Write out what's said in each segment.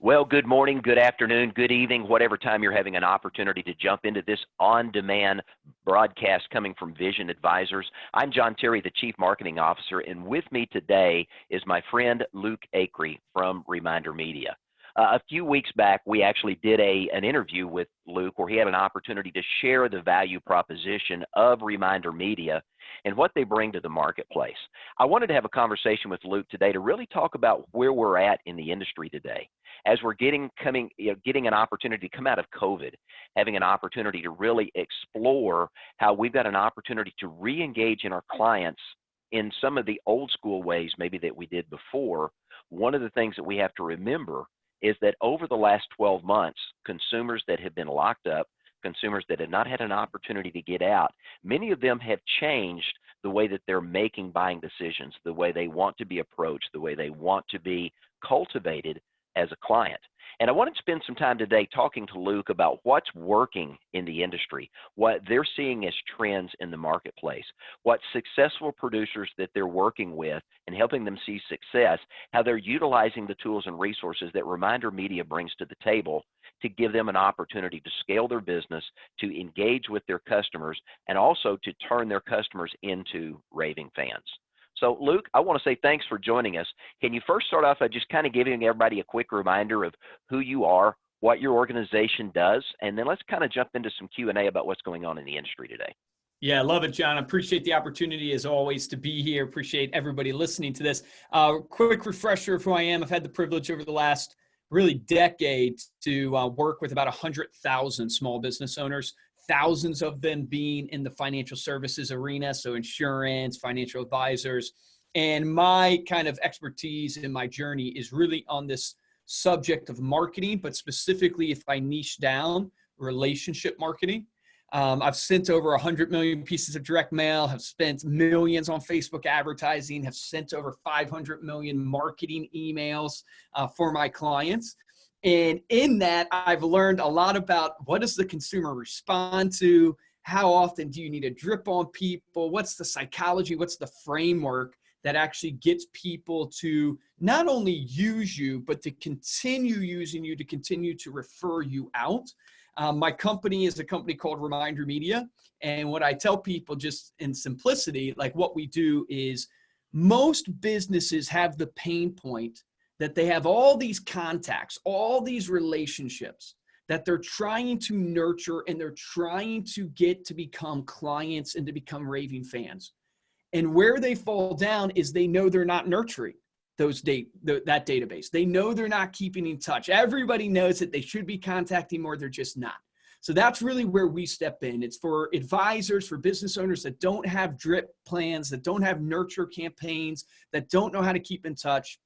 Well, good morning, good afternoon, good evening, whatever time you're having an opportunity to jump into this on-demand broadcast coming from Vision Advisors. I'm John Terry, the Chief Marketing Officer, and with me today is my friend Luke Acree from Reminder Media. A few weeks back, we actually did an interview with Luke where he had an opportunity to share the value proposition of Reminder Media and what they bring to the marketplace. I wanted to have a conversation with Luke today to really talk about where we're at in the industry today. As we're getting an opportunity to come out of COVID, having an opportunity to really explore how we've got an opportunity to re-engage in our clients in some of the old school ways maybe that we did before. One of the things that we have to remember is that over the last 12 months, consumers that have been locked up, consumers that have not had an opportunity to get out, many of them have changed the way that they're making buying decisions, the way they want to be approached, the way they want to be cultivated as a client. And I wanted to spend some time today talking to Luke about what's working in the industry, what they're seeing as trends in the marketplace, what successful producers that they're working with and helping them see success, how they're utilizing the tools and resources that Reminder Media brings to the table to give them an opportunity to scale their business, to engage with their customers, and also to turn their customers into raving fans. So, Luke, I want to say thanks for joining us. Can you first start off by just kind of giving everybody a quick reminder of who you are, what your organization does, and then let's kind of jump into some Q&A about what's going on in the industry today. Yeah, I love it, John. I appreciate the opportunity, as always, to be here. Appreciate everybody listening to this. Quick refresher of who I am. I've had the privilege over the last really decade to work with about 100,000 small business owners, thousands of them being in the financial services arena, so insurance, financial advisors. And my kind of expertise in my journey is really on this subject of marketing, but specifically if I niche down, relationship marketing. I've sent over 100 million pieces of direct mail, have spent millions on Facebook advertising, have sent over 500 million marketing emails for my clients. And in that, I've learned a lot about what does the consumer respond to, how often do you need to drip on people, what's the psychology, what's the framework that actually gets people to not only use you, but to continue using you, to continue to refer you out. My company is a company called Reminder Media. And what I tell people just in simplicity, like what we do is most businesses have the pain point that they have all these contacts, all these relationships that they're trying to nurture and they're trying to get to become clients and to become raving fans. And where they fall down is they know they're not nurturing that database. They know they're not keeping in touch. Everybody knows that they should be contacting more, they're just not. So that's really where we step in. It's for advisors, for business owners that don't have drip plans, that don't have nurture campaigns, that don't know how to keep in touch.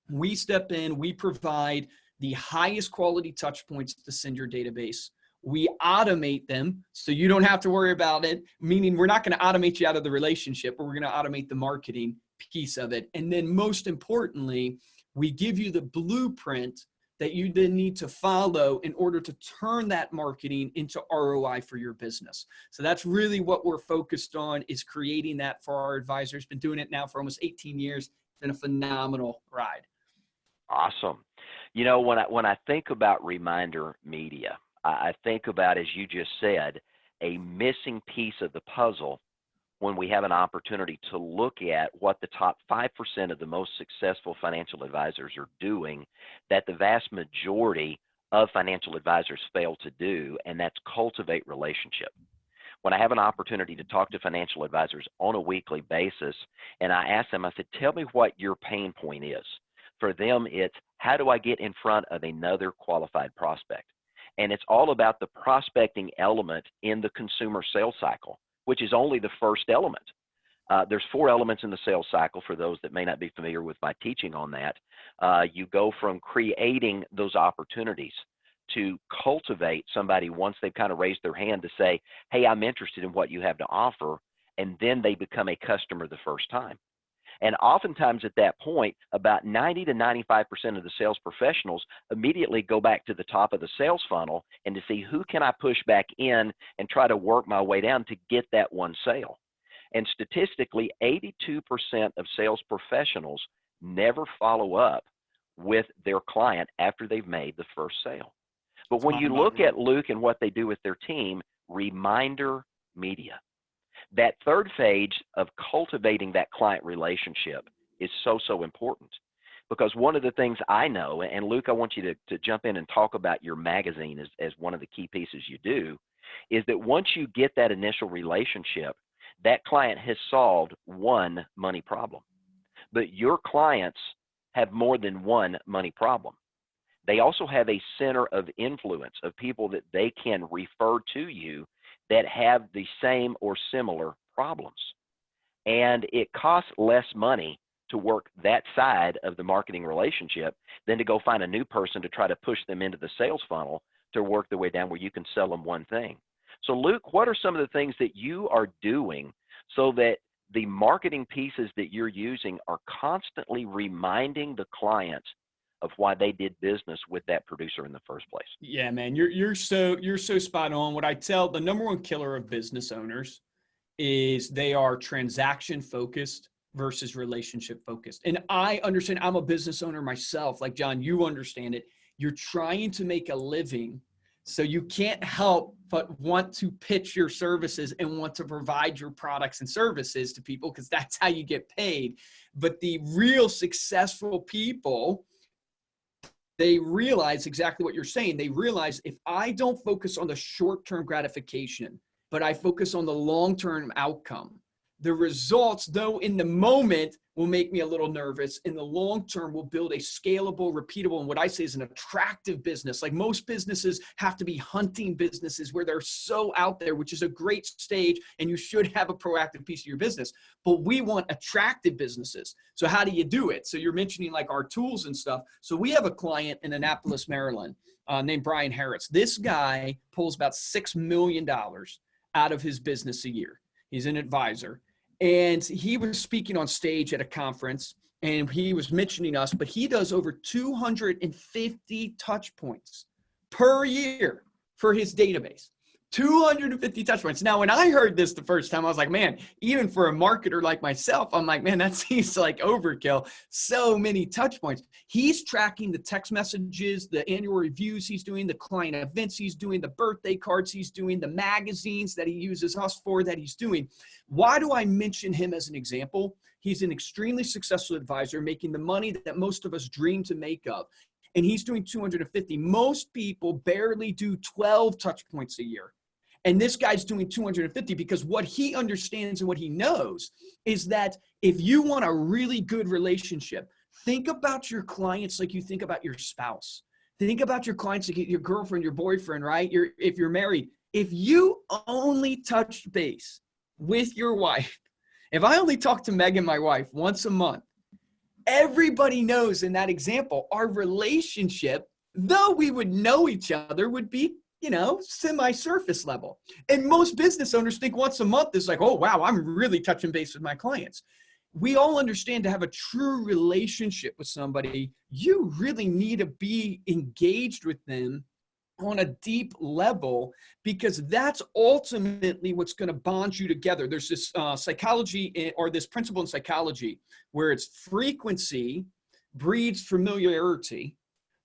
We step in, we provide the highest quality touch points to send your database. We automate them so you don't have to worry about it, meaning we're not going to automate you out of the relationship, but we're going to automate the marketing piece of it. And then most importantly, we give you the blueprint that you then need to follow in order to turn that marketing into ROI for your business. So that's really what we're focused on, is creating that for our advisors. Been doing it now for almost 18 years. It's been a phenomenal ride. Awesome. You know, when I think about Reminder Media, I think about, as you just said, a missing piece of the puzzle when we have an opportunity to look at what the top 5% of the most successful financial advisors are doing that the vast majority of financial advisors fail to do, and that's cultivate relationship. When I have an opportunity to talk to financial advisors on a weekly basis, and I ask them, I said, tell me what your pain point is. For them, it's how do I get in front of another qualified prospect? And it's all about the prospecting element in the consumer sales cycle, which is only the first element. There's 4 elements in the sales cycle for those that may not be familiar with my teaching on that. You go from creating those opportunities to cultivate somebody once they've kind of raised their hand to say, hey, I'm interested in what you have to offer, and then they become a customer the first time. And oftentimes at that point, about 90 to 95% of the sales professionals immediately go back to the top of the sales funnel and to see who can I push back in and try to work my way down to get that one sale. And statistically, 82% of sales professionals never follow up with their client after they've made the first sale. But It's when you look mind-boggling. at Luke and what they do with their team, Reminder Media, that third phase of cultivating that client relationship is so, so important. Because one of the things I know, and Luke, I want you to jump in and talk about your magazine as one of the key pieces you do, is that once you get that initial relationship, that client has solved one money problem. But your clients have more than one money problem. They also have a center of influence of people that they can refer to you that have the same or similar problems. And it costs less money to work that side of the marketing relationship than to go find a new person to try to push them into the sales funnel to work their way down where you can sell them one thing. So Luke, what are some of the things that you are doing so that the marketing pieces that you're using are constantly reminding the client of why they did business with that producer in the first place? Yeah, man, you're so spot on. What I tell the number one killer of business owners is they are transaction focused versus relationship focused. And I understand, I'm a business owner myself. Like John, you understand it. You're trying to make a living, so you can't help but want to pitch your services and want to provide your products and services to people because that's how you get paid. But the real successful people, they realize exactly what you're saying. They realize if I don't focus on the short-term gratification, but I focus on the long-term outcome, the results, though in the moment, will make me a little nervous. In the long term, will build a scalable, repeatable, and what I say is an attractive business. Like most businesses have to be hunting businesses where they're so out there, which is a great stage, and you should have a proactive piece of your business. But we want attractive businesses. So how do you do it? So you're mentioning like our tools and stuff. So we have a client in Annapolis, Maryland, named Brian Harris. This guy pulls about $6 million out of his business a year. He's an advisor. And he was speaking on stage at a conference and he was mentioning us, but he does over 250 touch points per year for his database. 250 touch points. Now, when I heard this the first time, I was like, man, even for a marketer like myself, I'm like, man, that seems like overkill. So many touch points. He's tracking the text messages, the annual reviews he's doing, the client events he's doing, the birthday cards he's doing, the magazines that he uses us for that he's doing. Why do I mention him as an example? He's an extremely successful advisor making the money that most of us dream to make of. And he's doing 250. Most people barely do 12 touch points a year. And this guy's doing 250 because what he understands and what he knows is that if you want a really good relationship, think about your clients like you think about your spouse. Think about your clients like your girlfriend, your boyfriend, right? If you're married, if you only touch base with your wife, if I only talk to Megan, my wife, once a month, everybody knows in that example, our relationship, though we would know each other, would be, semi-surface level. And most business owners think once a month is like, oh, wow, I'm really touching base with my clients. We all understand to have a true relationship with somebody, you really need to be engaged with them on a deep level because that's ultimately what's going to bond you together. There's this psychology or this principle in psychology where it's frequency breeds familiarity.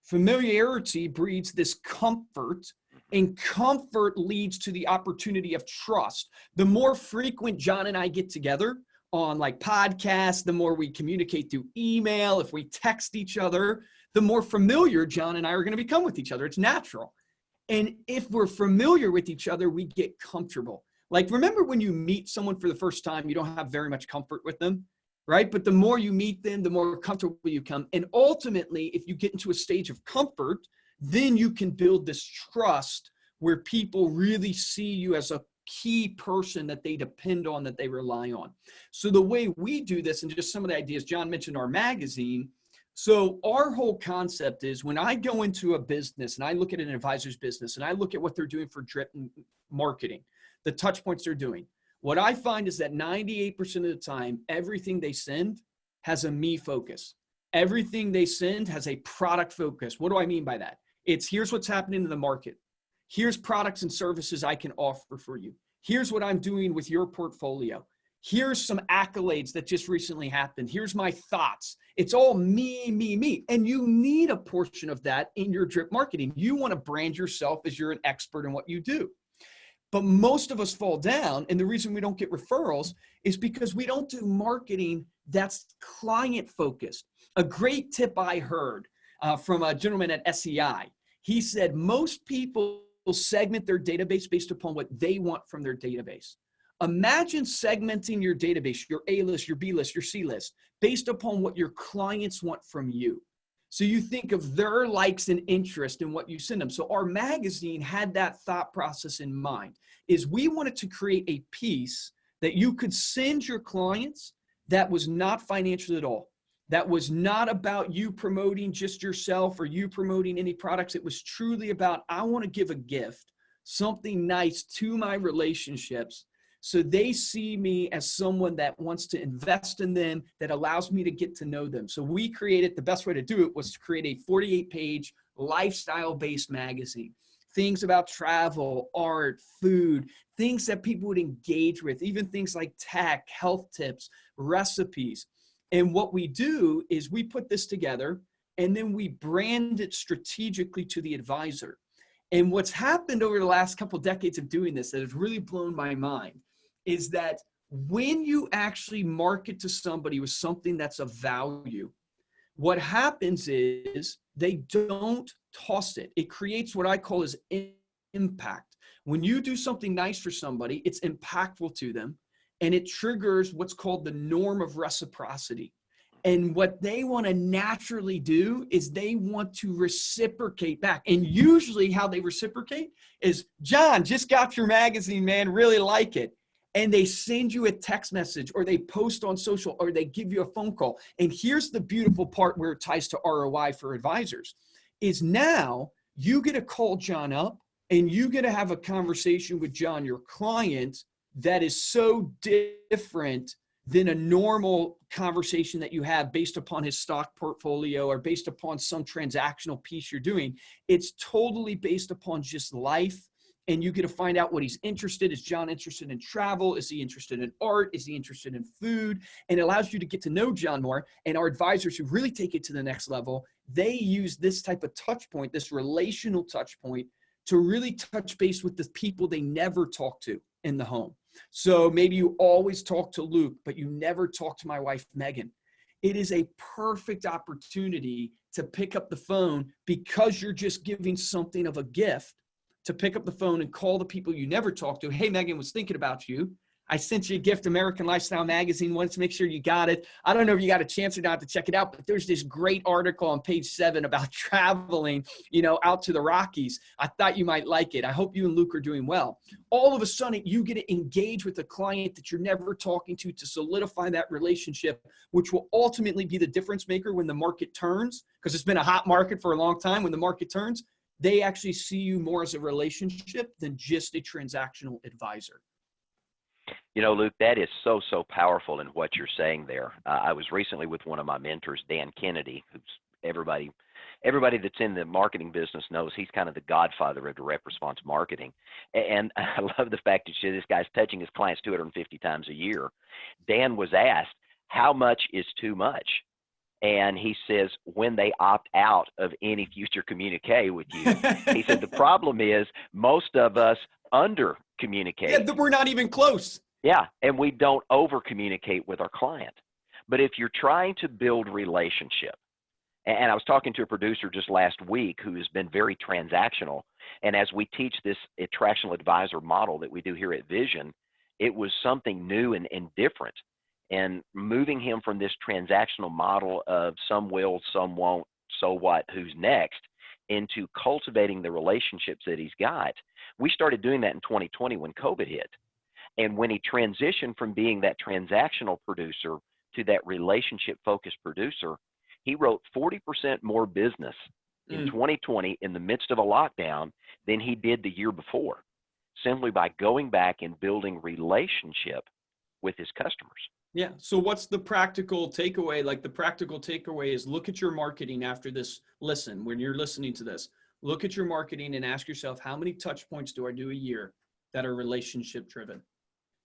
Familiarity breeds this comfort, and comfort leads to the opportunity of trust. The more frequent John and I get together on like podcasts, the more we communicate through email, if we text each other, the more familiar John and I are going to become with each other. It's natural. And if we're familiar with each other, we get comfortable. Like, remember when you meet someone for the first time, you don't have very much comfort with them, right? But the more you meet them, the more comfortable you become. And ultimately, if you get into a stage of comfort, then you can build this trust where people really see you as a key person that they depend on, that they rely on. So the way we do this, and just some of the ideas, John mentioned our magazine. So our whole concept is when I go into a business and I look at an advisor's business and I look at what they're doing for drip marketing, the touch points they're doing, what I find is that 98% of the time, everything they send has a me focus. Everything they send has a product focus. What do I mean by that? It's here's what's happening in the market. Here's products and services I can offer for you. Here's what I'm doing with your portfolio. Here's some accolades that just recently happened. Here's my thoughts. It's all me, me, me. And you need a portion of that in your drip marketing. You want to brand yourself as you're an expert in what you do. But most of us fall down. And the reason we don't get referrals is because we don't do marketing that's client focused. A great tip I heard from a gentleman at SEI, he said most people segment their database based upon what they want from their database. Imagine segmenting your database, your A list, your B list, your C list, based upon what your clients want from you. So you think of their likes and interest in what you send them. So our magazine had that thought process in mind, is we wanted to create a piece that you could send your clients that was not financial at all. That was not about you promoting just yourself or you promoting any products. It was truly about, I want to give a gift, something nice to my relationships, so they see me as someone that wants to invest in them, that allows me to get to know them. So we created, the best way to do it was to create a 48-page lifestyle-based magazine. Things about travel, art, food, things that people would engage with, even things like tech, health tips, recipes. And what we do is we put this together and then we brand it strategically to the advisor. And what's happened over the last couple of decades of doing this that has really blown my mind is that when you actually market to somebody with something that's of value, what happens is they don't toss it. It creates what I call as impact. When you do something nice for somebody, it's impactful to them, and it triggers what's called the norm of reciprocity. And what they want to naturally do is they want to reciprocate back. And usually how they reciprocate is, John, just got your magazine, man, really like it. And they send you a text message, or they post on social, or they give you a phone call. And here's the beautiful part where it ties to ROI for advisors, is now you get to call John up and you get to have a conversation with John, your client, that is so different than a normal conversation that you have based upon his stock portfolio or based upon some transactional piece you're doing. It's totally based upon just life. And you get to find out what he's interested. Is John interested in travel? Is he interested in art? Is he interested in food? And it allows you to get to know John more. And our advisors who really take it to the next level, they use this type of touch point, this relational touch point, to really touch base with the people they never talk to in the home. So maybe you always talk to Luke, but you never talk to my wife, Megan. It is a perfect opportunity to pick up the phone, because you're just giving something of a gift, to pick up the phone and call the people you never talk to. Hey, Megan, was thinking about you. I sent you a gift, American Lifestyle Magazine. Wanted to make sure you got it. I don't know if you got a chance or not to check it out, but there's this great article on page 7 about traveling, out to the Rockies. I thought you might like it. I hope you and Luke are doing well. All of a sudden, you get to engage with a client that you're never talking to solidify that relationship, which will ultimately be the difference maker when the market turns, because it's been a hot market for a long time. When the market turns, they actually see you more as a relationship than just a transactional advisor. Luke, that is so powerful in what you're saying there. I was recently with one of my mentors, Dan Kennedy, who's everybody that's in the marketing business knows he's kind of the godfather of direct response marketing. And I love the fact that this guy's touching his clients 250 times a year. Dan was asked, how much is too much? And he says, when they opt out of any future communique with you, he said, the problem is most of us under communicate. Yeah, we're not even close. Yeah, and we don't over communicate with our client. But if you're trying to build relationship, and I was talking to a producer just last week who has been very transactional, and as we teach this attractional advisor model that we do here at Vision, it was something new and different. And moving him from this transactional model of some will, some won't, so what, who's next, into cultivating the relationships that he's got. We started doing that in 2020 when COVID hit. And when he transitioned from being that transactional producer to that relationship-focused producer, he wrote 40% more business in 2020 in the midst of a lockdown than he did the year before, simply by going back and building relationship with his customers. Yeah. So what's the practical takeaway? Like, the practical takeaway is look at your marketing after this listen. When you're listening to this, look at your marketing and ask yourself, how many touch points do I do a year that are relationship driven?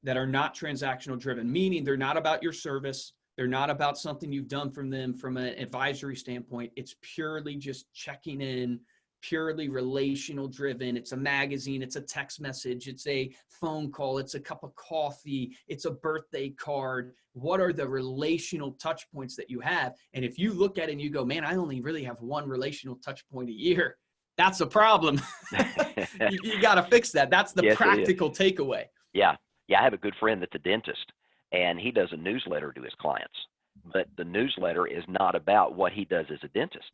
that are not transactional driven, meaning they're not about your service. They're not about something you've done from them from an advisory standpoint. It's purely just checking in, purely relational driven. It's a magazine, it's a text message, it's a phone call, it's a cup of coffee, it's a birthday card. What are the relational touch points that you have? And if you look at it and you go, man, I only really have one relational touch point a year, that's a problem. You got to fix that. That's the Yes, practical takeaway. Yeah. Yeah. I have a good friend that's a dentist, and he does a newsletter to his clients. But the newsletter is not about what he does as a dentist.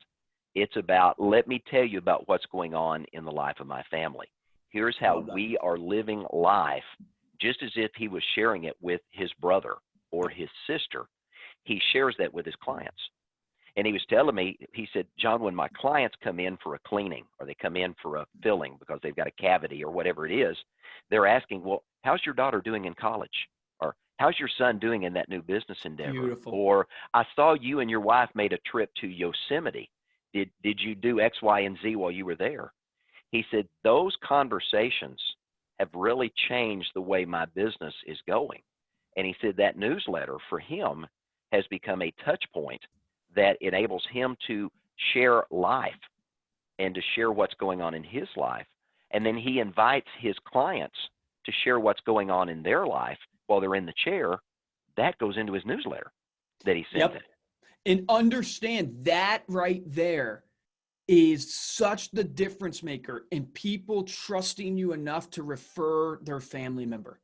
It's about, let me tell you about what's going on in the life of my family. Here's how we are living life, just as if he was sharing it with his brother or his sister. He shares that with his clients. And he was telling me, he said, John, when my clients come in for a cleaning or they come in for a filling because they've got a cavity or whatever it is, they're asking, well, how's your daughter doing in college? Or how's your son doing in that new business endeavor? Beautiful. Or I saw you and your wife made a trip to Yosemite. Did you do X, Y, and Z while you were there? He said, those conversations have really changed the way my business is going. And he said that newsletter for him has become a touch point that enables him to share life and to share what's going on in his life. And then he invites his clients to share what's going on in their life while they're in the chair. That goes into his newsletter that he sends in. And understand that right there is such the difference maker in people trusting you enough to refer their family member.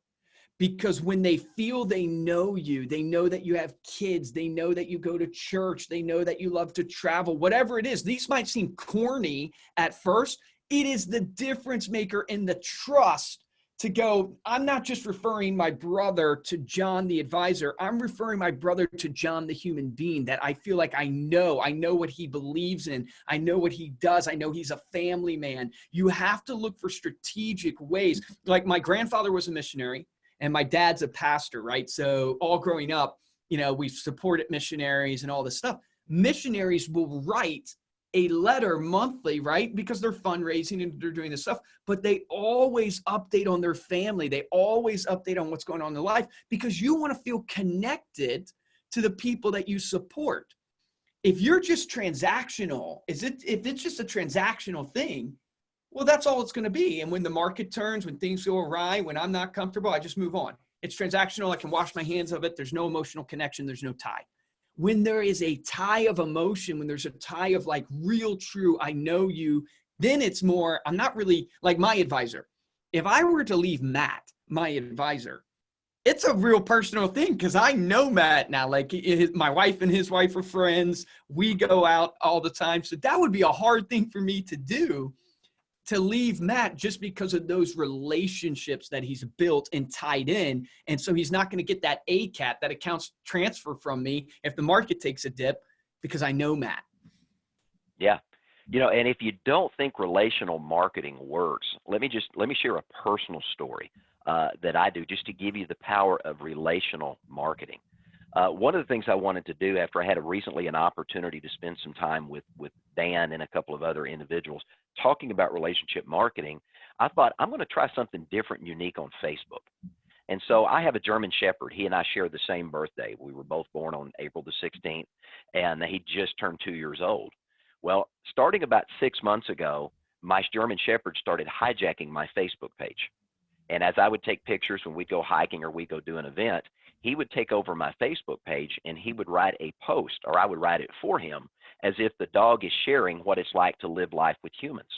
Because when they feel they know you, they know that you have kids, they know that you go to church, they know that you love to travel, whatever it is. These might seem corny at first. It is the difference maker in the trust to go, I'm not just referring my brother to John, the advisor. I'm referring my brother to John, the human being that I feel like I know what he believes in. I know what he does. I know he's a family man. You have to look for strategic ways. Like my grandfather was a missionary. And my dad's a pastor, right? So all growing up, we supported missionaries and all this stuff. Missionaries will write a letter monthly, right? Because they're fundraising and they're doing this stuff, but they always update on their family. They always update on what's going on in their life because you want to feel connected to the people that you support. If you're just transactional, if it's just a transactional thing, well, that's all it's going to be. And when the market turns, when things go awry, when I'm not comfortable, I just move on. It's transactional. I can wash my hands of it. There's no emotional connection. There's no tie. When there is a tie of emotion, when there's a tie of like real, true, I know you, then it's more, I'm not really like my advisor. If I were to leave Matt, my advisor, it's a real personal thing because I know Matt now. Like my wife and his wife are friends. We go out all the time. So that would be a hard thing for me to do, to leave Matt just because of those relationships that he's built and tied in. And so he's not going to get that ACAT, that accounts transfer from me if the market takes a dip because I know Matt. Yeah. And if you don't think relational marketing works, let me share a personal story that I do just to give you the power of relational marketing. One of the things I wanted to do after I had recently an opportunity to spend some time with Dan and a couple of other individuals talking about relationship marketing, I thought I'm going to try something different and unique on Facebook. And so I have a German Shepherd. He and I share the same birthday. We were both born on April the 16th, and he just turned 2 years old. Well, starting about 6 months ago, my German Shepherd started hijacking my Facebook page. And as I would take pictures when we'd go hiking or we'd go do an event, he would take over my Facebook page and he would write a post, or I would write it for him, as if the dog is sharing what it's like to live life with humans.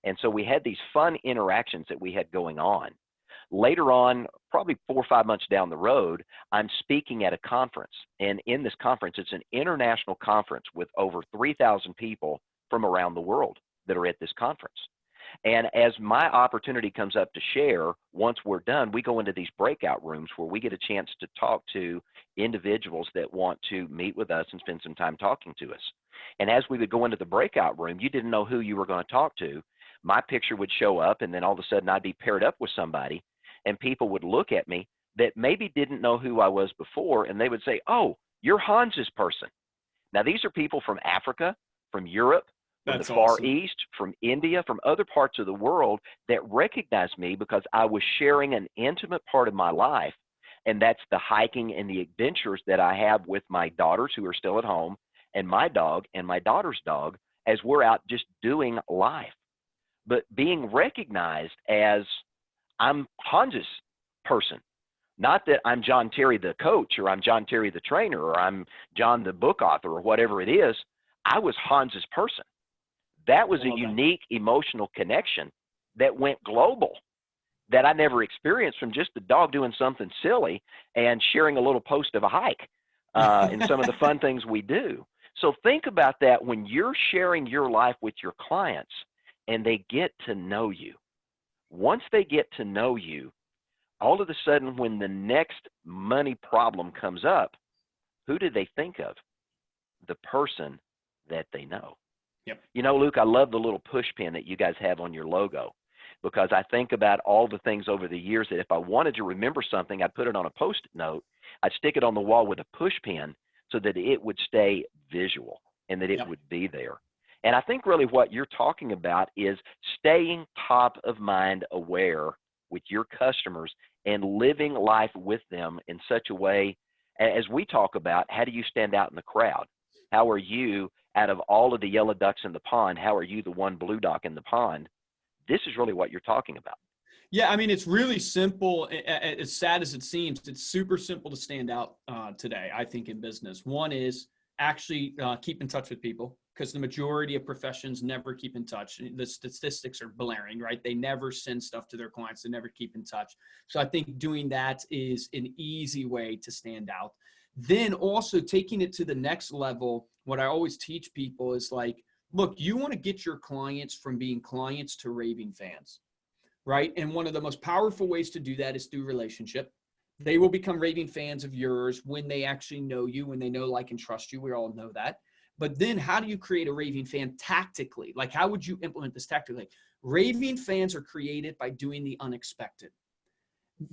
And so we had these fun interactions that we had going on. Later on, probably 4 or 5 months down the road, I'm speaking at a conference. And in this conference, it's an international conference with over 3,000 people from around the world that are at this conference. And as my opportunity comes up to share, once we're done, we go into these breakout rooms where we get a chance to talk to individuals that want to meet with us and spend some time talking to us. And as we would go into the breakout room, you didn't know who you were going to talk to. My picture would show up, and then all of a sudden I'd be paired up with somebody, and people would look at me that maybe didn't know who I was before, and they would say, "Oh, you're Hans's person." Now, these are people from Africa, from Europe, from the Far East, from India, from other parts of the world that recognized me because I was sharing an intimate part of my life And that's the hiking and the adventures that I have with my daughters who are still at home, and my dog and my daughter's dog, as we're out just doing life. But being recognized as I'm Hans's person, not that I'm John Terry the coach, or I'm John Terry the trainer, or I'm John the book author, or whatever it is. I was Hans's person. That was a unique emotional connection that went global, that I never experienced from just the dog doing something silly and sharing a little post of a hike and some of the fun things we do. So think about that when you're sharing your life with your clients and they get to know you. Once they get to know you, all of a sudden when the next money problem comes up, who do they think of? The person that they know. Yep. You know, Luke, I love the little push pin that you guys have on your logo, because I think about all the things over the years that if I wanted to remember something, I'd put it on a Post-it note. I'd stick it on the wall with a push pin so that it would stay visual and that it would be there. And I think really what you're talking about is staying top of mind aware with your customers and living life with them in such a way, as we talk about, how do you stand out in the crowd? How are you, out of all of the yellow ducks in the pond, how are you the one blue duck in the pond? This is really what you're talking about. Yeah, I mean, it's really simple. As sad as it seems, it's super simple to stand out today, I think, in business. One is actually keep in touch with people, because the majority of professions never keep in touch. The statistics are blaring, right? They never send stuff to their clients. They never keep in touch. So I think doing that is an easy way to stand out. Then also taking it to the next level, what I always teach people is like, look, you want to get your clients from being clients to raving fans, right? And one of the most powerful ways to do that is through relationship. They will become raving fans of yours when they actually know you, when they know, like, and trust you. We all know that. But then how do you create a raving fan tactically? Like, how would you implement this tactically? Raving fans are created by doing the unexpected.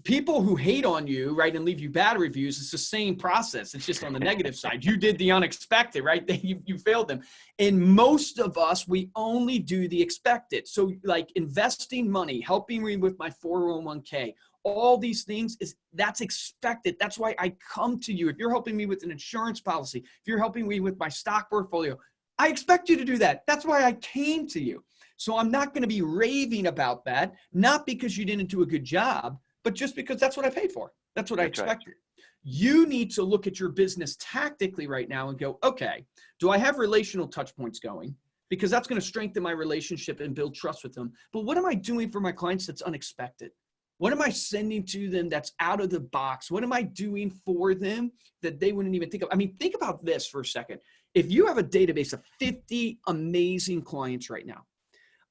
People who hate on you, right, and leave you bad reviews, it's the same process. It's just on the negative side. You did the unexpected, right? You failed them. And most of us, we only do the expected. So like investing money, helping me with my 401k, all these things, that's expected. That's why I come to you. If you're helping me with an insurance policy, if you're helping me with my stock portfolio, I expect you to do that. That's why I came to you. So I'm not going to be raving about that, not because you didn't do a good job, but just because that's what I paid for. That's what I expected. Right. You need to look at your business tactically right now and go, okay, do I have relational touch points going? Because that's going to strengthen my relationship and build trust with them. But what am I doing for my clients that's unexpected? What am I sending to them that's out of the box? What am I doing for them that they wouldn't even think of? I mean, think about this for a second. If you have a database of 50 amazing clients right now,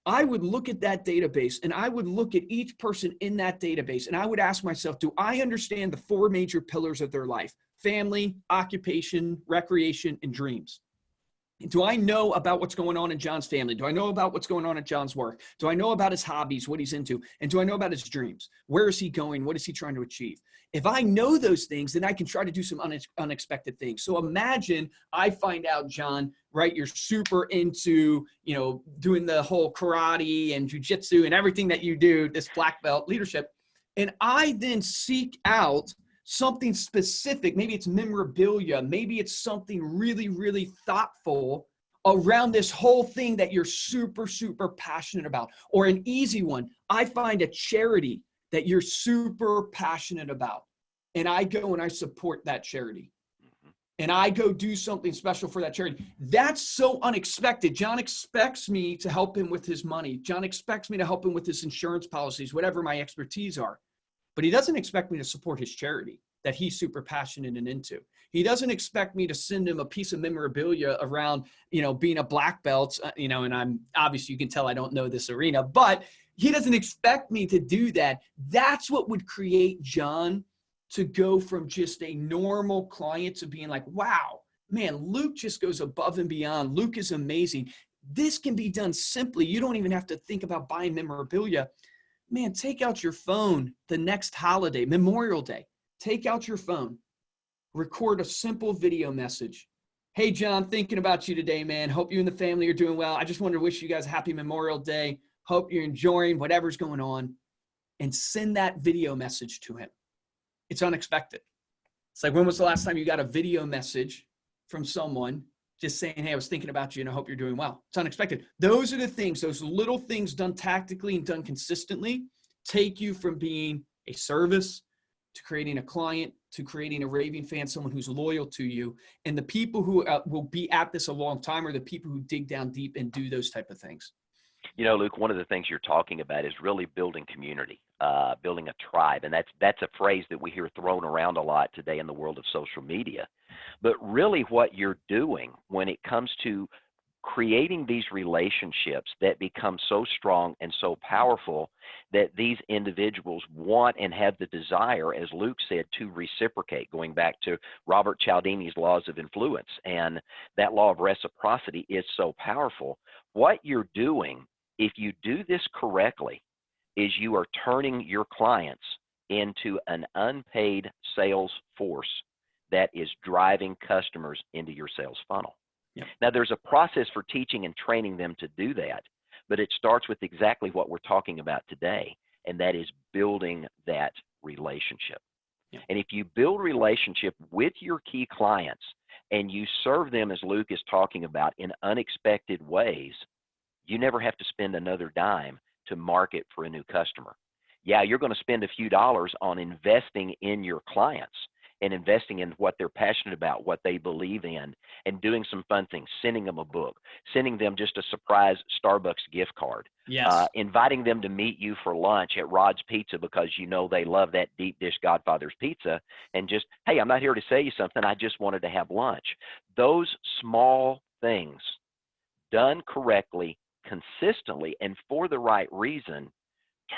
I would look at that database and I would look at each person in that database and I would ask myself, do I understand the 4 major pillars of their life? Family, occupation, recreation, and dreams. Do I know about what's going on in John's family? Do I know about what's going on at John's work? Do I know about his hobbies, what he's into? And do I know about his dreams? Where is he going? What is he trying to achieve? If I know those things, then I can try to do some unexpected things. So imagine I find out, John, right, you're super into, doing the whole karate and jujitsu and everything that you do, this black belt leadership. And I then seek out something specific. Maybe it's memorabilia. Maybe it's something really, really thoughtful around this whole thing that you're super, super passionate about. Or an easy one, I find a charity that you're super passionate about. And I go and I support that charity. And I go do something special for that charity. That's so unexpected. John expects me to help him with his money. John expects me to help him with his insurance policies, whatever my expertise are. But he doesn't expect me to support his charity that he's super passionate and into. He doesn't expect me to send him a piece of memorabilia around, being a black belt, and I'm obviously, you can tell I don't know this arena, but he doesn't expect me to do that. That's what would create John to go from just a normal client to being like, wow, man, Luke just goes above and beyond. Luke is amazing. This can be done simply. You don't even have to think about buying memorabilia. Man, take out your phone the next holiday, Memorial Day. Take out your phone. Record a simple video message. Hey, John, thinking about you today, man. Hope you and the family are doing well. I just wanted to wish you guys a happy Memorial Day. Hope you're enjoying whatever's going on. And send that video message to him. it's unexpected. It's like, when was the last time you got a video message from someone just saying, hey, I was thinking about you and I hope you're doing well? It's unexpected. Those are the things, those little things done tactically and done consistently take you from being a service to creating a client, to creating a raving fan, someone who's loyal to you. And the people who will be at this a long time are the people who dig down deep and do those type of things. You know, Luke, one of the things you're talking about is really building community, building a tribe. And that's a phrase that we hear thrown around a lot today in the world of social media. But really what you're doing when it comes to creating these relationships that become so strong and so powerful that these individuals want and have the desire, as Luke said, to reciprocate, going back to Robert Cialdini's laws of influence. And that law of reciprocity is so powerful. What you're doing, if you do this correctly, is you are turning your clients into an unpaid sales force that is driving customers into your sales funnel. Yep. Now, there's a process for teaching and training them to do that, but it starts with exactly what we're talking about today, and that is building that relationship. Yep. And if you build relationship with your key clients and you serve them, as Luke is talking about, in unexpected ways, you never have to spend another dime to market for a new customer. Yeah, you're going to spend a few dollars on investing in your clients and investing in what they're passionate about, what they believe in, and doing some fun things, sending them a book, sending them just a surprise Starbucks gift card, Yes. Inviting them to meet you for lunch at Rod's Pizza because you know they love that deep dish Godfather's pizza, and just, hey, I'm not here to sell you something, I just wanted to have lunch. Those small things done correctly, consistently, and for the right reason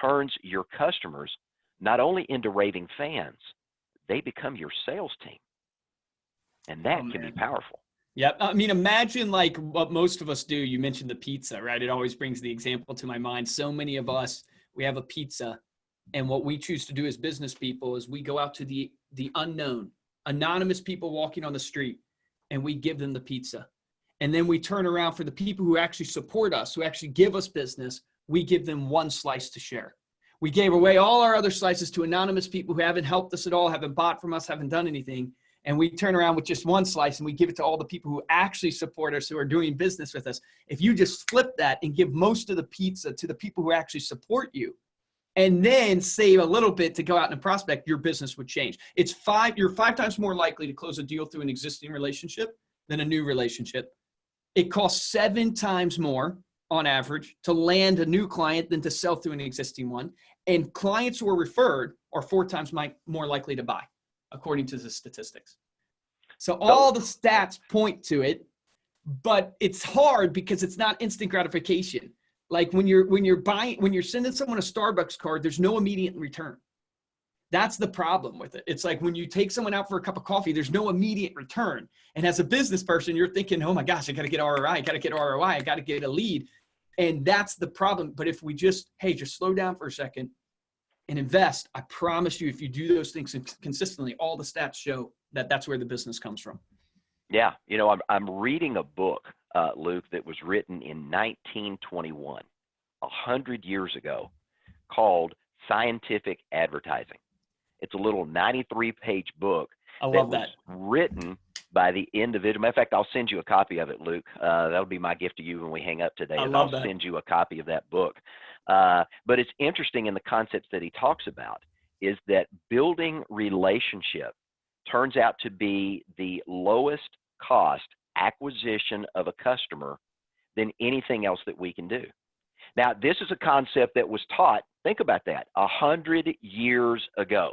turns your customers not only into raving fans, they become your sales team. And that can be powerful. Yeah. I mean, imagine like what most of us do. You mentioned the pizza, right? It always brings the example to my mind. So many of us, we have a pizza, and what we choose to do as business people is we go out to the unknown, anonymous people walking on the street, and we give them the pizza. And then we turn around for the people who actually support us, who actually give us business, we give them one slice to share. We gave away all our other slices to anonymous people who haven't helped us at all, haven't bought from us, haven't done anything. And we turn around with just one slice and we give it to all the people who actually support us, who are doing business with us. If you just flip that and give most of the pizza to the people who actually support you, and then save a little bit to go out and prospect, your business would change. You're 5 times more likely to close a deal through an existing relationship than a new relationship. It costs 7 times more on average to land a new client than to sell through an existing one. And clients who are referred are 4 times more likely to buy, according to the statistics. So all the stats point to it, but it's hard because it's not instant gratification. Like when you're sending someone a Starbucks card, there's no immediate return. That's the problem with it. It's like when you take someone out for a cup of coffee, there's no immediate return. And as a business person, you're thinking, oh my gosh, I got to get ROI. I got to get a lead. And that's the problem. But if we just slow down for a second and invest, I promise you, if you do those things consistently, all the stats show that that's where the business comes from. Yeah. You know, I'm reading a book, Luke, that was written in 1921, 100 years ago, called Scientific Advertising. It's a little 93-page book I love that was written by the individual. Matter of fact, I'll send you a copy of it, Luke. That'll be my gift to you when we hang up today. I'll send you a copy of that book. But it's interesting in the concepts that he talks about is that building relationship turns out to be the lowest cost acquisition of a customer than anything else that we can do. Now, this is a concept that was taught, think about that, 100 years ago.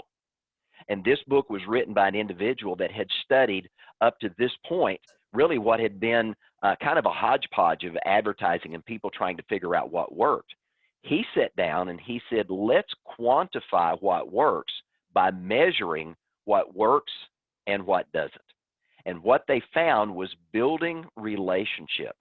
And this book was written by an individual that had studied up to this point really what had been kind of a hodgepodge of advertising and people trying to figure out what worked. He sat down and he said, let's quantify what works by measuring what works and what doesn't. And what they found was building relationship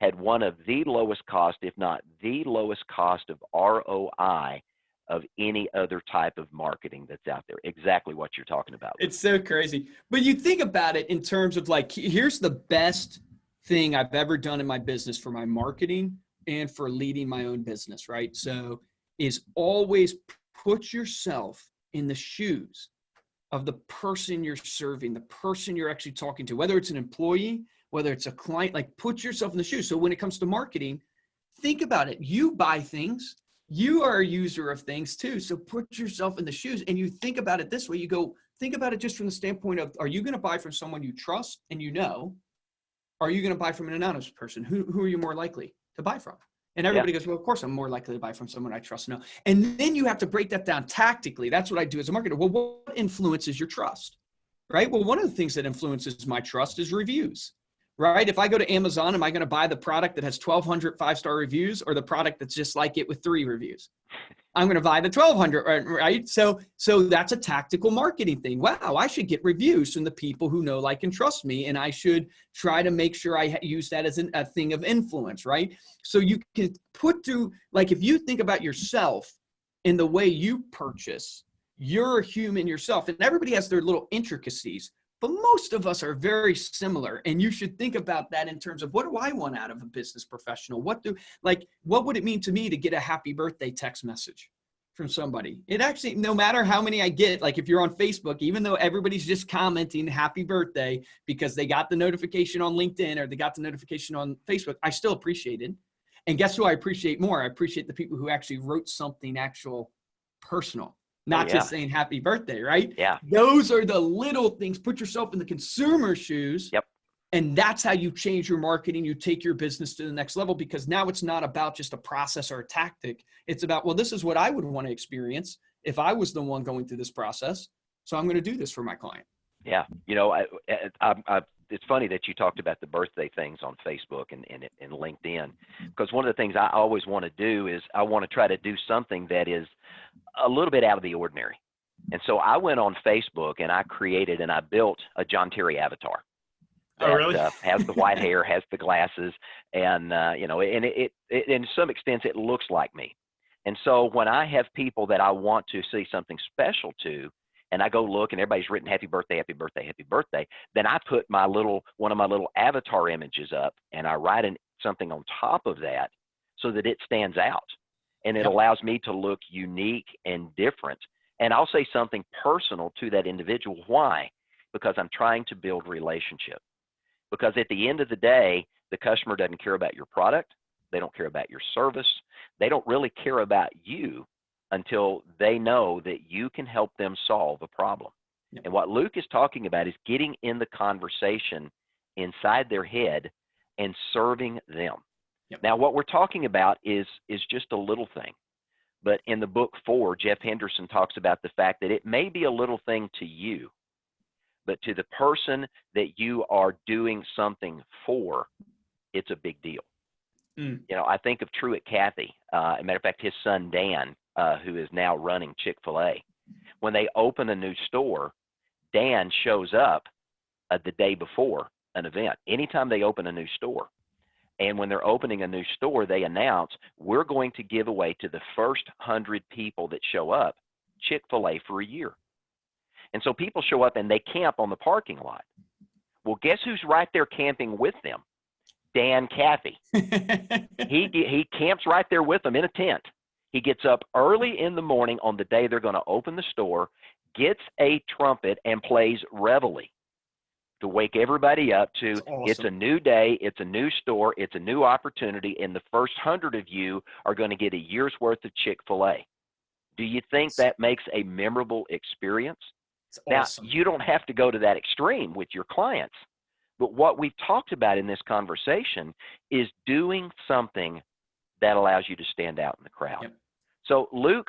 had one of the lowest cost, if not the lowest cost of ROI of any other type of marketing that's out there. Exactly what you're talking about. It's so crazy. But you think about it in terms of like, here's the best thing I've ever done in my business for my marketing and for leading my own business, right? So is always put yourself in the shoes of the person you're serving, the person you're actually talking to, whether it's an employee, whether it's a client. Like, put yourself in the shoes. So when it comes to marketing, think about it. You buy things. You are a user of things too. So put yourself in the shoes and you think about it this way. You go, think about it just from the standpoint of, are you going to buy from someone you trust and you know? Or are you going to buy from an anonymous person? Who are you more likely to buy from? And everybody goes, well, of course I'm more likely to buy from someone I trust and know. And then you have to break that down tactically. That's what I do as a marketer. Well, what influences your trust, right? Well, one of the things that influences my trust is reviews, right? If I go to Amazon, am I going to buy the product that has 1,200 5-star reviews or the product that's just like it with 3 reviews? I'm going to buy the 1,200, right? So that's a tactical marketing thing. Wow, I should get reviews from the people who know, like, and trust me, and I should try to make sure I use that as a thing of influence, right? So you can put through, like, if you think about yourself in the way you purchase, you're a human yourself, and everybody has their little intricacies, but most of us are very similar. And you should think about that in terms of, what do I want out of a business professional? What would it mean to me to get a happy birthday text message from somebody? It actually, no matter how many I get, like if you're on Facebook, even though everybody's just commenting happy birthday because they got the notification on LinkedIn or they got the notification on Facebook, I still appreciate it. And guess who I appreciate more? I appreciate the people who actually wrote something actual personal. Not just saying happy birthday, right? Yeah. Those are the little things. Put yourself in the consumer's shoes. Yep. And that's how you change your marketing. You take your business to the next level, because now it's not about just a process or a tactic. It's about, well, this is what I would want to experience if I was the one going through this process. So I'm going to do this for my client. Yeah. You know, it's funny that you talked about the birthday things on Facebook and LinkedIn, because one of the things I always want to do is I want to try to do something that is a little bit out of the ordinary. And so I went on Facebook and I created and I built a John Terry avatar. That, really? Has the white hair, has the glasses, and you know, and it in some extent it looks like me. And so when I have people that I want to see something special to, and I go look and everybody's written happy birthday, happy birthday, happy birthday, then I put one of my little avatar images up and I write something on top of that so that it stands out. And it allows me to look unique and different. And I'll say something personal to that individual. Why? Because I'm trying to build relationship. Because at the end of the day, the customer doesn't care about your product. They don't care about your service. They don't really care about you until they know that you can help them solve a problem. Yep. And what Luke is talking about is getting in the conversation inside their head and serving them. Yep. Now, what we're talking about is just a little thing. But in the book 4, Jeff Henderson talks about the fact that it may be a little thing to you, but to the person that you are doing something for, it's a big deal. You know, I think of Truett Cathy. As a matter of fact, his son, Dan, who is now running Chick-fil-A. When they open a new store, Dan shows up the day before an event, anytime they open a new store. And when they're opening a new store, they announce, we're going to give away to the first 100 people that show up Chick-fil-A for a year. And so people show up and they camp on the parking lot. Well, guess who's right there camping with them? Dan Cathy. He camps right there with them in a tent. He gets up early in the morning on the day they're going to open the store, gets a trumpet, and plays reveille to wake everybody up to, awesome. It's a new day, it's a new store, it's a new opportunity, and the first 100 of you are going to get a year's worth of Chick-fil-A. Do you think that makes a memorable experience? Awesome. Now, you don't have to go to that extreme with your clients, but what we've talked about in this conversation is doing something that allows you to stand out in the crowd. Yep. So, Luke,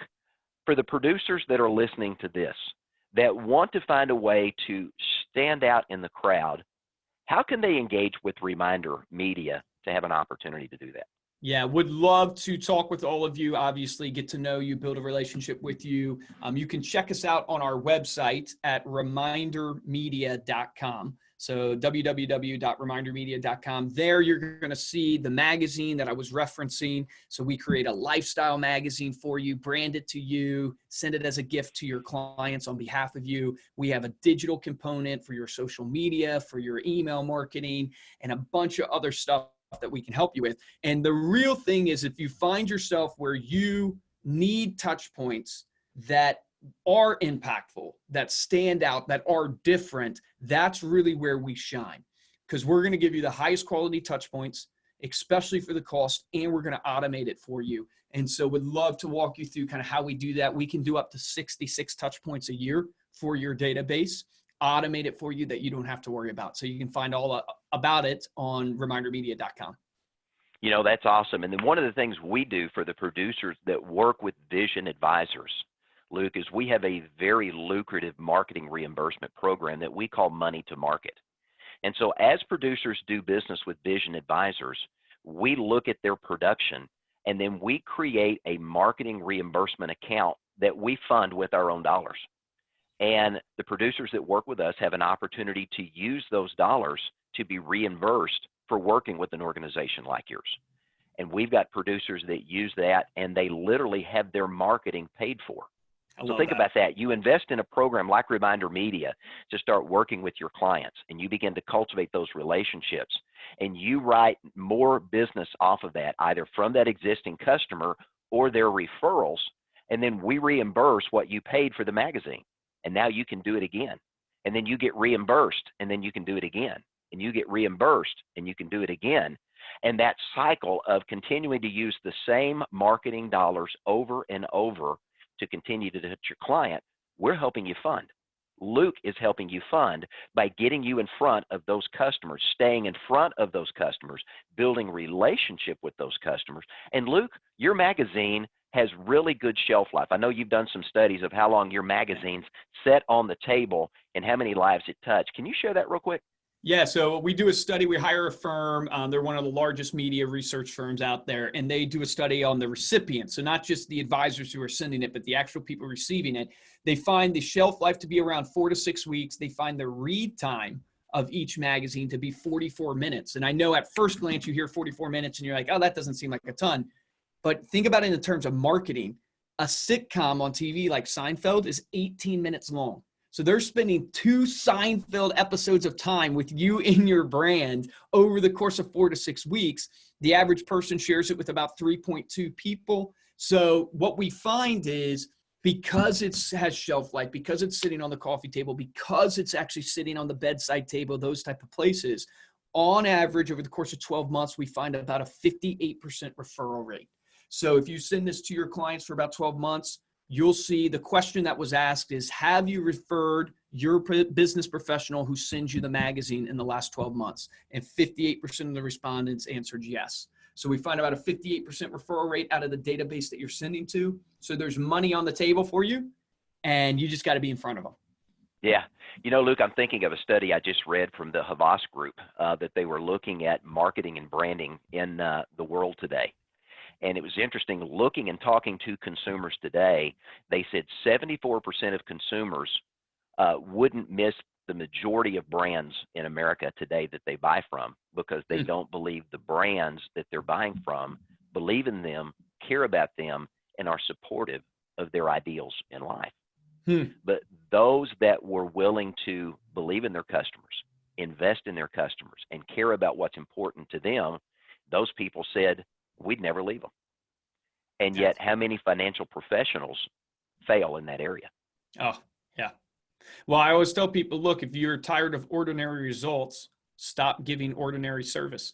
for the producers that are listening to this, that want to find a way to stand out in the crowd, how can they engage with Reminder Media to have an opportunity to do that? Yeah, would love to talk with all of you, obviously, get to know you, build a relationship with you. You can check us out on our website at remindermedia.com. So www.remindermedia.com. There you're going to see the magazine that I was referencing. So we create a lifestyle magazine for you, brand it to you, send it as a gift to your clients on behalf of you. We have a digital component for your social media, for your email marketing, and a bunch of other stuff that we can help you with. And the real thing is, if you find yourself where you need touch points that are impactful, that stand out, that are different, that's really where we shine, because we're going to give you the highest quality touch points, especially for the cost, and we're going to automate it for you. And so would love to walk you through kind of how we do that. We can do up to 66 touch points a year for your database, automate it for you that you don't have to worry about. So you can find all about it on remindermedia.com. That's awesome. And then one of the things we do for the producers that work with Vision Advisors, Luke, is we have a very lucrative marketing reimbursement program that we call Money to Market. And so as producers do business with Vision Advisors, we look at their production and then we create a marketing reimbursement account that we fund with our own dollars. And the producers that work with us have an opportunity to use those dollars to be reimbursed for working with an organization like yours. And we've got producers that use that and they literally have their marketing paid for. So think about that. You invest in a program like Reminder Media to start working with your clients, and you begin to cultivate those relationships, and you write more business off of that, either from that existing customer or their referrals, and then we reimburse what you paid for the magazine. And now you can do it again. And then you get reimbursed, and then you can do it again. And you get reimbursed, and you can do it again. And that cycle of continuing to use the same marketing dollars over and over to continue to hit your client, we're helping you fund. Luke is helping you fund by getting you in front of those customers, staying in front of those customers, building relationship with those customers. And Luke, your magazine has really good shelf life. I know you've done some studies of how long your magazine's set on the table and how many lives it touched. Can you share that real quick? Yeah, so we do a study. We hire a firm. They're one of the largest media research firms out there, and they do a study on the recipients. So not just the advisors who are sending it, but the actual people receiving it. They find the shelf life to be around 4 to 6 weeks. They find the read time of each magazine to be 44 minutes. And I know at first glance you hear 44 minutes and you're like, oh, that doesn't seem like a ton. But think about it in terms of marketing. A sitcom on TV like Seinfeld is 18 minutes long. So they're spending 2 Seinfeld episodes of time with you in your brand over the course of 4 to 6 weeks. The average person shares it with about 3.2 people. So what we find is, because it has shelf life, because it's sitting on the coffee table, because it's actually sitting on the bedside table, those type of places, on average over the course of 12 months, we find about a 58% referral rate. So if you send this to your clients for about 12 months, you'll see the question that was asked is, have you referred your business professional who sends you the magazine in the last 12 months? And 58% of the respondents answered yes. So we find about a 58% referral rate out of the database that you're sending to. So there's money on the table for you, and you just got to be in front of them. Yeah. Luke, I'm thinking of a study I just read from the Havas group that they were looking at marketing and branding in the world today. And it was interesting looking and talking to consumers today. They said 74% of consumers wouldn't miss the majority of brands in America today that they buy from, because they don't believe the brands that they're buying from believe in them, care about them, and are supportive of their ideals in life. But those that were willing to believe in their customers, invest in their customers, and care about what's important to them, those people said, we'd never leave them. And yet, how many financial professionals fail in that area? Oh, yeah. Well, I always tell people, look, if you're tired of ordinary results, stop giving ordinary service,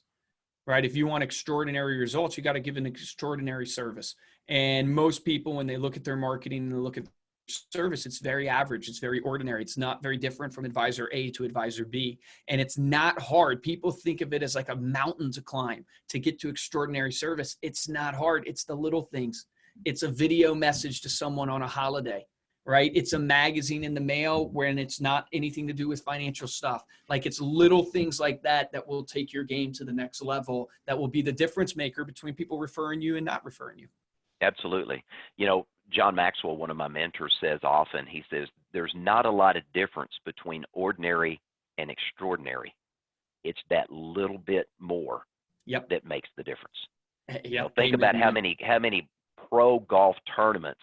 right? If you want extraordinary results, you got to give an extraordinary service. And most people, when they look at their marketing and they look at service, it's very average. It's very ordinary. It's not very different from advisor A to advisor B. And it's not hard. People think of it as like a mountain to climb to get to extraordinary service. It's not hard. It's the little things. It's a video message to someone on a holiday, right? It's a magazine in the mail when it's not anything to do with financial stuff. Like, it's little things like that that will take your game to the next level, that will be the difference maker between people referring you and not referring you. Absolutely. John Maxwell, one of my mentors, says often, he says, there's not a lot of difference between ordinary and extraordinary. It's that little bit more that makes the difference. Think about how many pro golf tournaments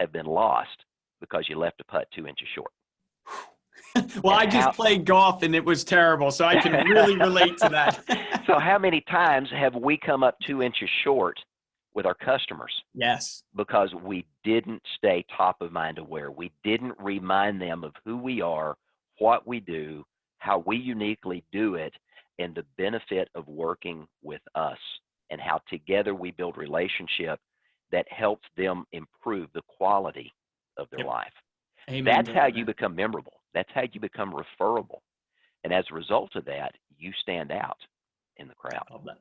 have been lost because you left a putt 2 inches short. Well, I just played golf and it was terrible, so I can really relate to that. So how many times have we come up 2 inches short with our customers Yes. because we didn't stay top of mind aware. We didn't remind them of who we are, what we do, how we uniquely do it, and the benefit of working with us, and how together we build relationship that helps them improve the quality of their Yep. life. Amen That's to how that, you man. become memorable. That's how you become referable. And as a result of that, you stand out in the crowd. Love that.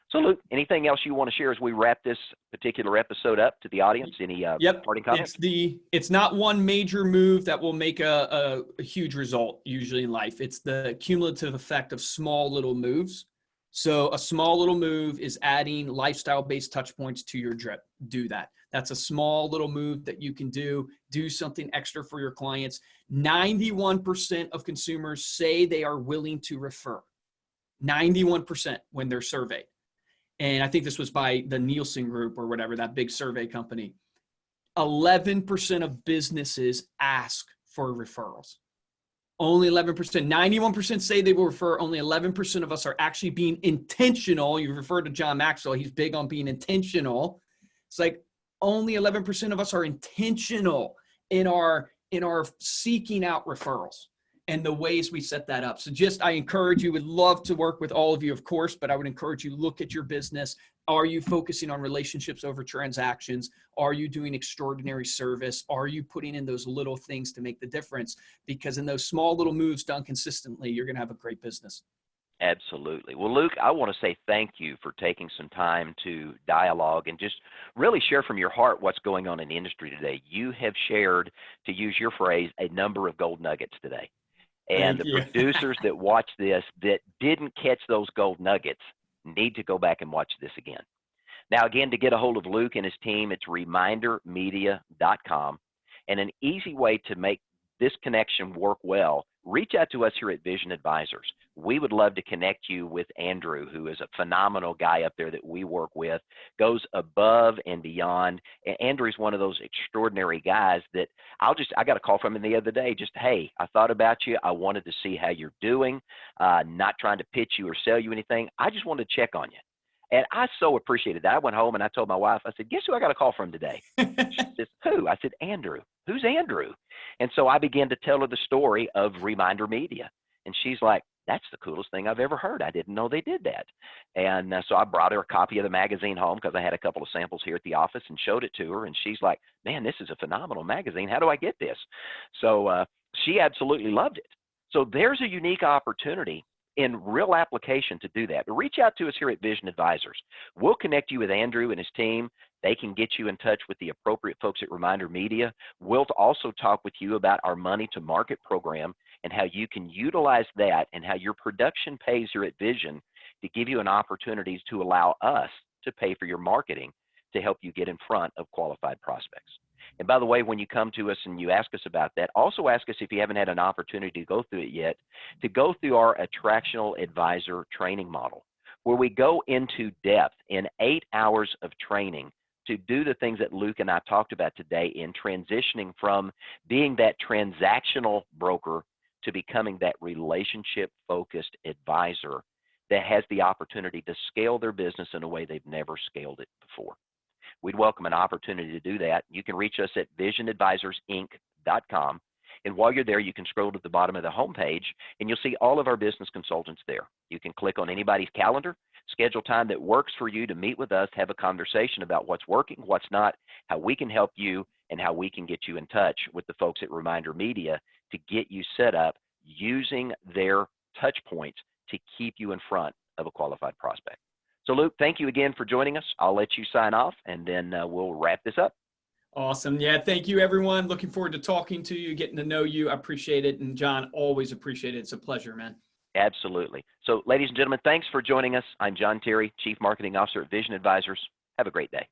So, Luke, anything else you want to share as we wrap this particular episode up to the audience? Any Yep. parting comments? It's not one major move that will make a huge result usually in life. It's the cumulative effect of small little moves. So a small little move is adding lifestyle-based touch points to your drip. Do that. That's a small little move that you can do. Do something extra for your clients. 91% of consumers say they are willing to refer. 91% when they're surveyed. And I think this was by the Nielsen Group or whatever, that big survey company. 11% of businesses ask for referrals. Only 11%. 91% say they will refer. Only 11% of us are actually being intentional. You referred to John Maxwell. He's big on being intentional. It's like only 11% of us are intentional in our seeking out referrals and the ways we set that up. So I encourage you, would love to work with all of you, of course, but I would encourage you, look at your business. Are you focusing on relationships over transactions? Are you doing extraordinary service? Are you putting in those little things to make the difference? Because in those small little moves done consistently, you're going to have a great business. Absolutely. Well, Luke, I want to say thank you for taking some time to dialogue and just really share from your heart what's going on in the industry today. You have shared, to use your phrase, a number of gold nuggets today. And Thank the you. producers that watch this that didn't catch those gold nuggets need to go back and watch this again. Now, again, to get a hold of Luke and his team, it's remindermedia.com. And an easy way to make this connection work well, reach out to us here at Vision Advisors. We would love to connect you with Andrew, who is a phenomenal guy up there that we work with, goes above and beyond. And Andrew's one of those extraordinary guys that I got a call from him the other day, just, hey, I thought about you. I wanted to see how you're doing, not trying to pitch you or sell you anything. I just wanted to check on you. And I so appreciated that. I went home and I told my wife, I said, guess who I got a call from today? She says, who? I said, Andrew. Who's Andrew? And so I began to tell her the story of Reminder Media. And she's like, that's the coolest thing I've ever heard. I didn't know they did that. And so I brought her a copy of the magazine home because I had a couple of samples here at the office and showed it to her. And she's like, man, this is a phenomenal magazine. How do I get this? So she absolutely loved it. So there's a unique opportunity in real application to do that. But reach out to us here at Vision Advisors. We'll connect you with Andrew and his team. They can get you in touch with the appropriate folks at Reminder Media. We'll also talk with you about our Money to Market program and how you can utilize that and how your production pays here at Vision to give you an opportunity to allow us to pay for your marketing to help you get in front of qualified prospects. And by the way, when you come to us and you ask us about that, also ask us, if you haven't had an opportunity to go through it yet, to go through our Attractional Advisor training model, where we go into depth in 8 hours of training to do the things that Luke and I talked about today in transitioning from being that transactional broker to becoming that relationship-focused advisor that has the opportunity to scale their business in a way they've never scaled it before. We'd welcome an opportunity to do that. You can reach us at visionadvisorsinc.com. And while you're there, you can scroll to the bottom of the homepage, and you'll see all of our business consultants there. You can click on anybody's calendar, schedule time that works for you to meet with us, have a conversation about what's working, what's not, how we can help you, and how we can get you in touch with the folks at Reminder Media to get you set up using their touch points to keep you in front of a qualified prospect. So, Luke, thank you again for joining us. I'll let you sign off, and then we'll wrap this up. Awesome. Yeah, thank you, everyone. Looking forward to talking to you, getting to know you. I appreciate it. And, John, always appreciate it. It's a pleasure, man. Absolutely. So, ladies and gentlemen, thanks for joining us. I'm John Terry, Chief Marketing Officer at Vision Advisors. Have a great day.